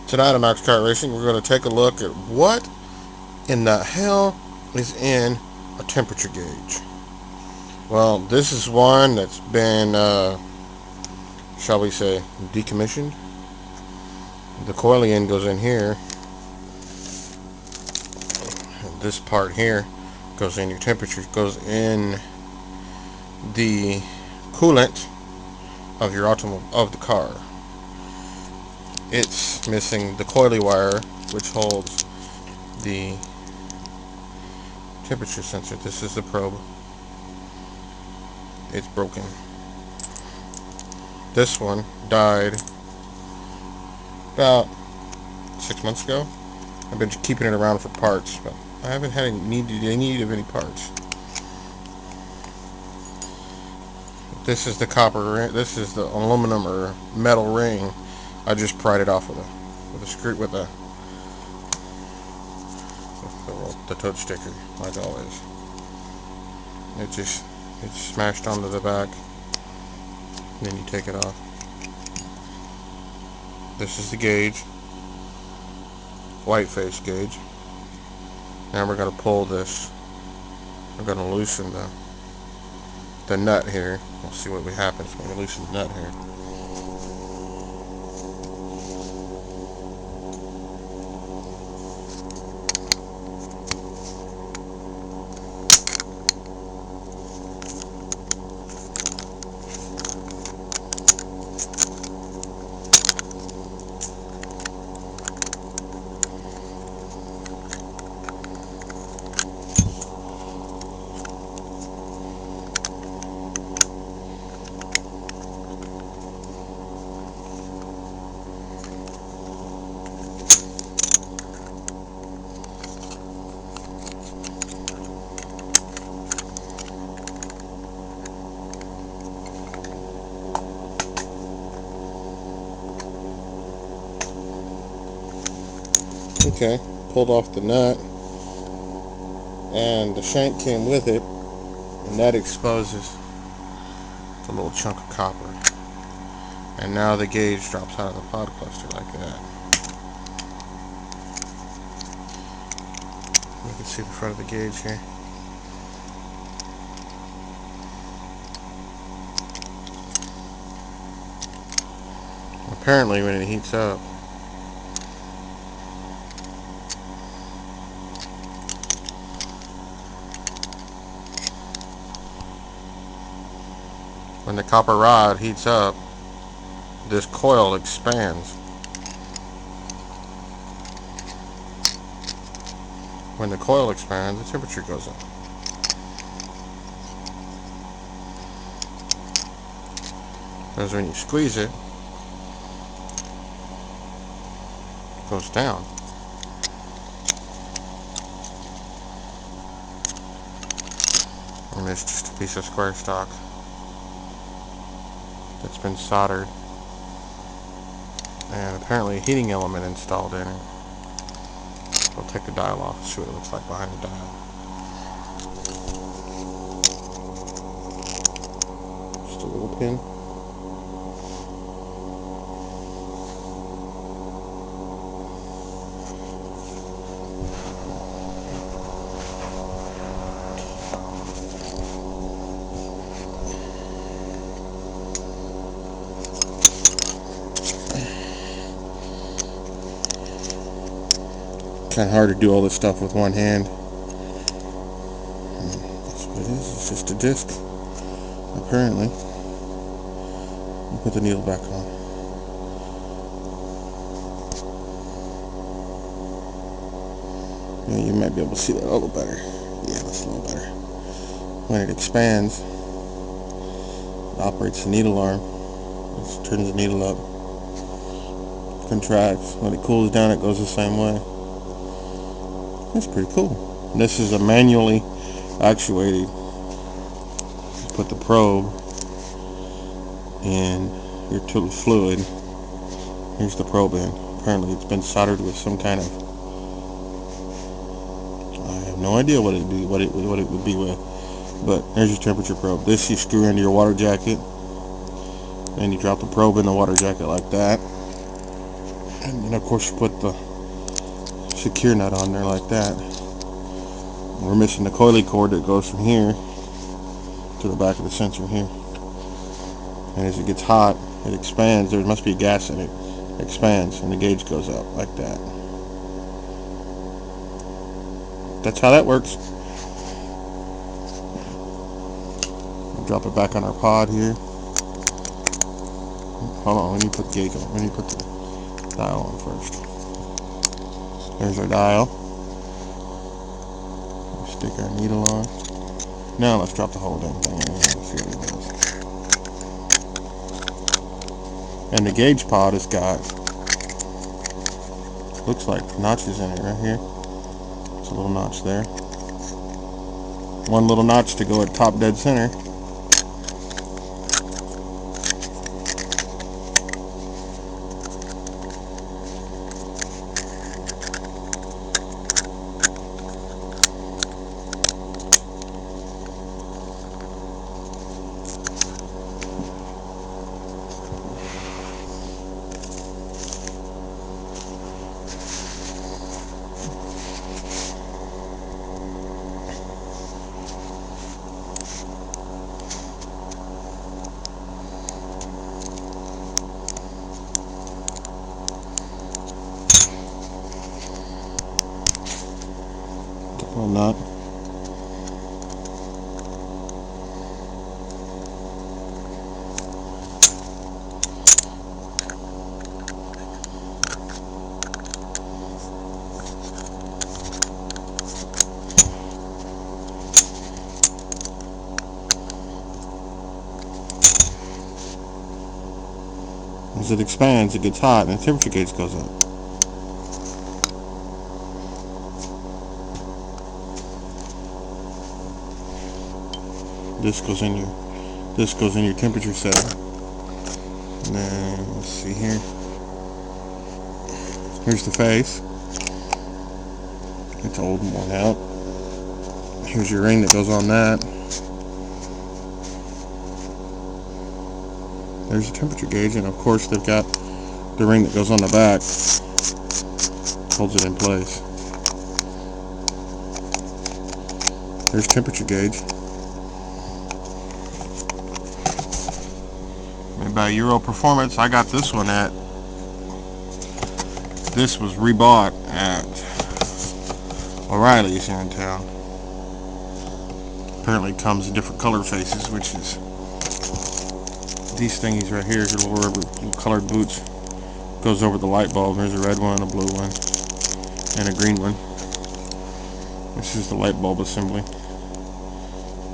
Tonight on Oxcartracing, we're going to take a look at what in the hell is in a temperature gauge. Well, this is one that's been, shall we say, decommissioned. The coiling goes in here, and this part here goes in your temperature, goes in the coolant of your of the car. It's missing the coily wire, which holds the temperature sensor. This is the probe. It's broken. This one died about 6 months ago. I've been keeping it around for parts, but I haven't had any need of any parts. This is the copper. This is the aluminum or metal ring. I just pried it off with a screw with the tote sticker, like always. It's smashed onto the back, and then you take it off. This is the gauge, white face gauge. Now we're going to pull this. We're going to loosen the nut here. We'll see what happens when we loosen the nut here. Okay, pulled off the nut, and the shank came with it, and that exposes the little chunk of copper. And now the gauge drops out of the pod cluster like that. You can see the front of the gauge here. Apparently when it heats up, when the copper rod heats up, this coil expands. When the coil expands, the temperature goes up. Because when you squeeze it, it goes down. And it's just a piece of square stock that's been soldered, and apparently a heating element installed in it. I'll take the dial off and see what it looks like behind the dial. Just a little pin. Kind of hard to do all this stuff with one hand. That's what it is. It's just a disc, apparently. I'll put the needle back on. Yeah, you might be able to see that a little better. Yeah, that's a little better. When it expands, it operates the needle arm. It turns the needle up. Contracts. When it cools down, it goes the same way. That's pretty cool. This is a manually actuated. Put the probe in your fluid. Here's the probe in. Apparently it's been soldered with some kind of, I have no idea what it would be with. But there's your temperature probe. This you screw into your water jacket, and you drop the probe in the water jacket like that. And then of course you put the secure nut on there like that. We're missing the coily cord that goes from here to the back of the sensor here. And as it gets hot, it expands. There must be gas in it. It expands and the gauge goes up like that. That's how that works. We'll drop it back on our pod here. Hold on, let me put the gauge on. Let me put the dial on first. There's our dial. We'll stick our needle on. Now let's drop the whole damn thing in here and see what it does. And the gauge pod has got, looks like notches in it right here. It's a little notch there. One little notch to go at top dead center. Little nut. As it expands, it gets hot and the temperature gauge goes up. This goes in your temperature setting. And then let's see here. Here's the face. It's old and worn out. Here's your ring that goes on that. There's the temperature gauge, and of course they've got the ring that goes on the back. Holds it in place. There's temperature gauge. Made by Euro Performance. I got this one at, this was rebought at O'Reilly's here in town. Apparently it comes in different color faces, which is these thingies right here, your little rubber colored boots. Goes over the light bulb. There's a red one, a blue one, and a green one. This is the light bulb assembly.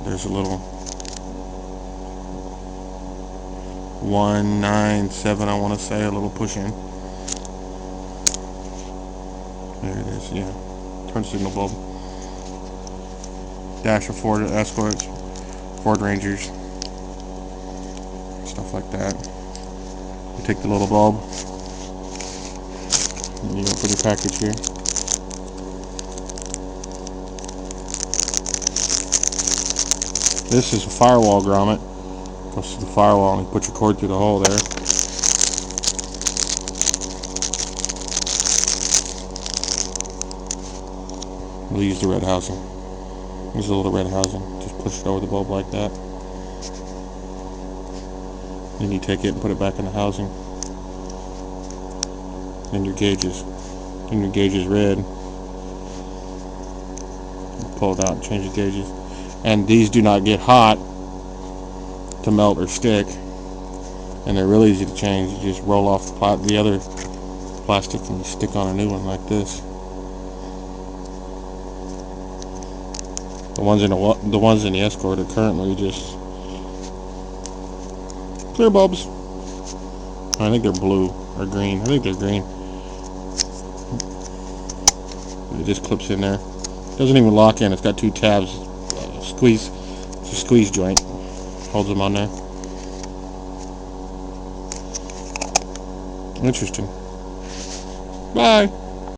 There's a little 197, I want to say, a little push in. There it is, yeah. Turn signal bulb. Dash of Ford Escorts, Ford Rangers, stuff like that. You take the little bulb, and you open your package here. This is a firewall grommet. Goes to the firewall and you put your cord through the hole there. We'll use the red housing. Use a little red housing. Just push it over the bulb like that. Then you take it and put it back in the housing. Then your gauges. Then your gauge is red. You pull it out and change the gauges. And these do not get hot to melt or stick, and they're really easy to change. You just roll off the other plastic and you stick on a new one like this. The ones in the Escort are currently just clear bulbs. I think they're blue or green. I think they're green. It just clips in there. Doesn't even lock in. It's got two tabs. It's a squeeze joint. Holds them on there. Interesting. Bye.